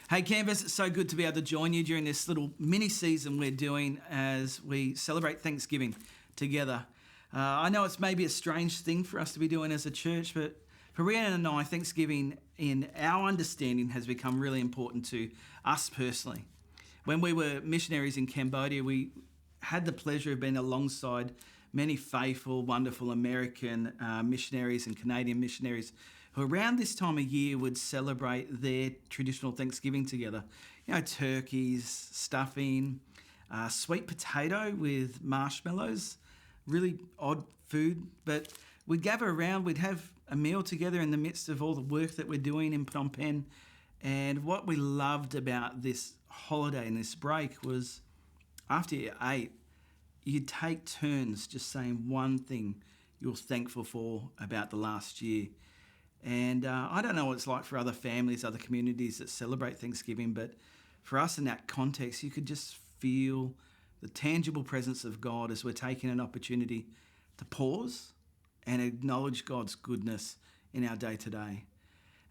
Hey Canvas, it's so good to be able to join you during this little mini season we're doing as we celebrate Thanksgiving together. I know it's maybe a strange thing for us to be doing as a church, but for Rhiannon and I, Thanksgiving in our understanding has become really important to us personally. When we were missionaries in Cambodia, we had the pleasure of being alongside many faithful, wonderful American missionaries and Canadian missionaries who around this time of year would celebrate their traditional Thanksgiving together. You know, turkeys, stuffing, sweet potato with marshmallows, really odd food. But we'd gather around, we'd have a meal together in the midst of all the work that we're doing in Phnom Penh. And what we loved about this holiday and this break was after you ate, you'd take turns just saying one thing you're thankful for about the last year. And I don't know what it's like for other families, other communities that celebrate Thanksgiving, but for us in that context, you could just feel the tangible presence of God as we're taking an opportunity to pause and acknowledge God's goodness in our day-to-day.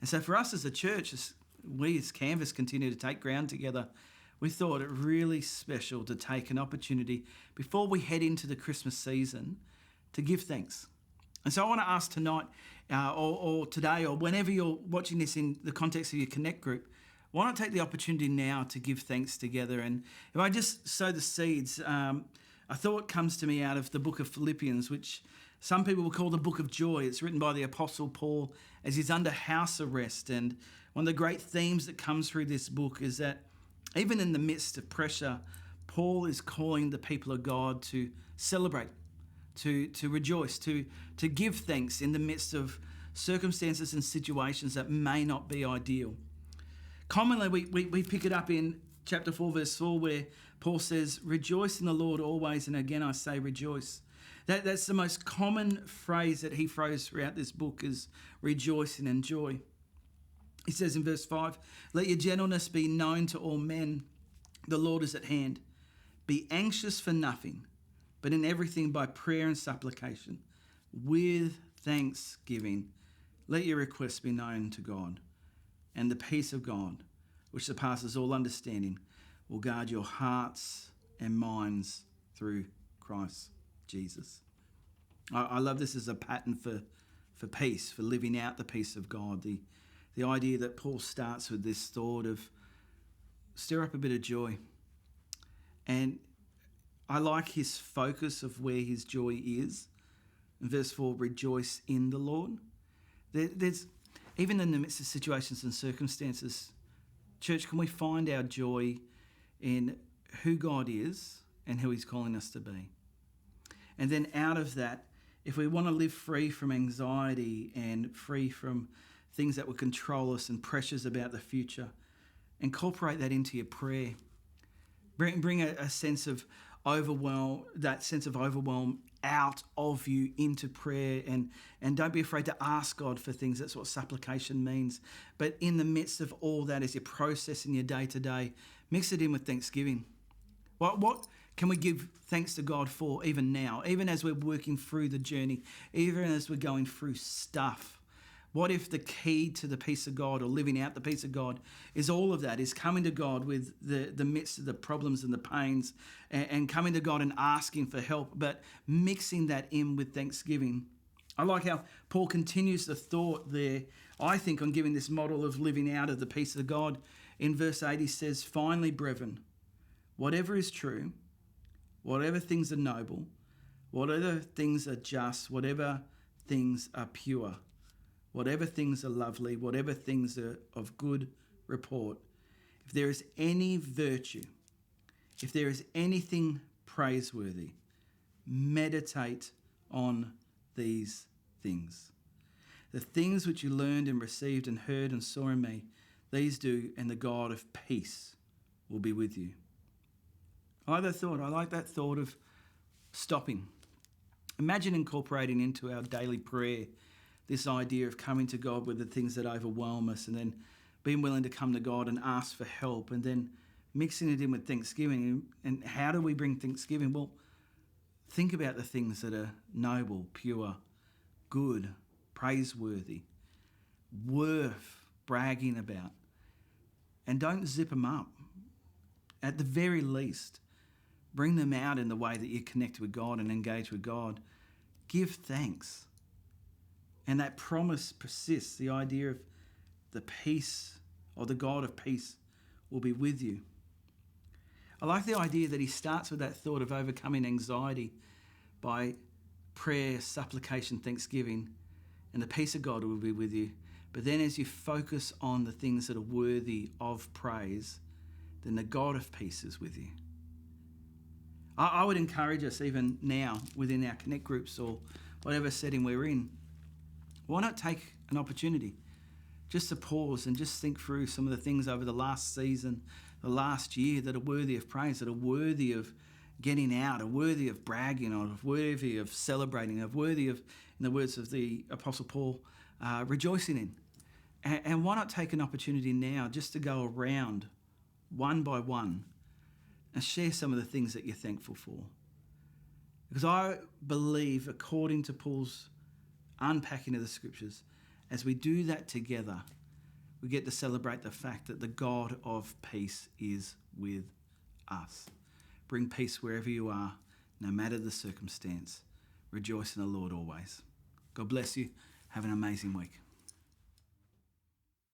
And so for us as a church, as we as Canvas continue to take ground together, we thought it really special to take an opportunity before we head into the Christmas season to give thanks. And so I want to ask tonight or today or whenever you're watching this in the context of your Connect group, why not take the opportunity now to give thanks together? And if I just sow the seeds, a thought comes to me out of the book of Philippians, which some people will call the book of joy. It's written by the Apostle Paul as he's under house arrest. And one of the great themes that comes through this book is that even in the midst of pressure, Paul is calling the people of God to celebrate, to rejoice, to give thanks in the midst of circumstances and situations that may not be ideal. Commonly, we pick it up in chapter 4, verse 4, where Paul says, "Rejoice in the Lord always, and again I say rejoice." That's the most common phrase that he throws throughout this book is rejoicing and joy. He says in verse 5, "Let your gentleness be known to all men. The Lord is at hand. Be anxious for nothing, but in everything by prayer and supplication, with thanksgiving, let your requests be known to God. And the peace of God, which surpasses all understanding, will guard your hearts and minds through Christ Jesus." I love this as a pattern for peace, for living out the peace of God. The idea that Paul starts with this thought of stir up a bit of joy. And I like his focus of where his joy is. In verse 4, rejoice in the Lord. There's even in the midst of situations and circumstances, church, can we find our joy in who God is and who he's calling us to be? And then out of that, if we want to live free from anxiety and free from things that will control us and pressures about the future, incorporate that into your prayer. Bring a sense of overwhelm, that sense of overwhelm out of you into prayer, and don't be afraid to ask God for things. That's what supplication means. But in the midst of all that, as you're processing your day-to-day, mix it in with thanksgiving. What can we give thanks to God for even now, even as we're working through the journey, even as we're going through stuff? What if the key to the peace of God or living out the peace of God is all of that, is coming to God with the midst of the problems and the pains and coming to God and asking for help, but mixing that in with thanksgiving. I like how Paul continues the thought there, I think, on giving this model of living out of the peace of God. In verse 8, he says, "Finally, brethren, whatever is true, whatever things are noble, whatever things are just, whatever things are pure, whatever things are lovely, whatever things are of good report, if there is any virtue, if there is anything praiseworthy, meditate on these things. The things which you learned and received and heard and saw in me, these do, and the God of peace will be with you." I like that thought of stopping. Imagine incorporating into our daily prayer this idea of coming to God with the things that overwhelm us, and then being willing to come to God and ask for help, and then mixing it in with thanksgiving. And how do we bring thanksgiving? Well, think about the things that are noble, pure, good, praiseworthy, worth bragging about. And don't zip them up. At the very least, bring them out in the way that you connect with God and engage with God. Give thanks. And that promise persists, the idea of the peace or the God of peace will be with you. I like the idea that he starts with that thought of overcoming anxiety by prayer, supplication, thanksgiving, and the peace of God will be with you. But then as you focus on the things that are worthy of praise, then the God of peace is with you. I would encourage us even now within our Connect groups or whatever setting we're in, why not take an opportunity just to pause and just think through some of the things over the last season, the last year that are worthy of praise, that are worthy of getting out, are worthy of bragging on, are worthy of celebrating, are worthy of, in the words of the Apostle Paul, rejoicing in. And why not take an opportunity now just to go around one by one and share some of the things that you're thankful for? Because I believe, according to Paul's unpacking of the scriptures, as we do that together, we get to celebrate the fact that the God of peace is with us. Bring peace wherever you are, no matter the circumstance. Rejoice in the Lord always. God bless you. Have an amazing week.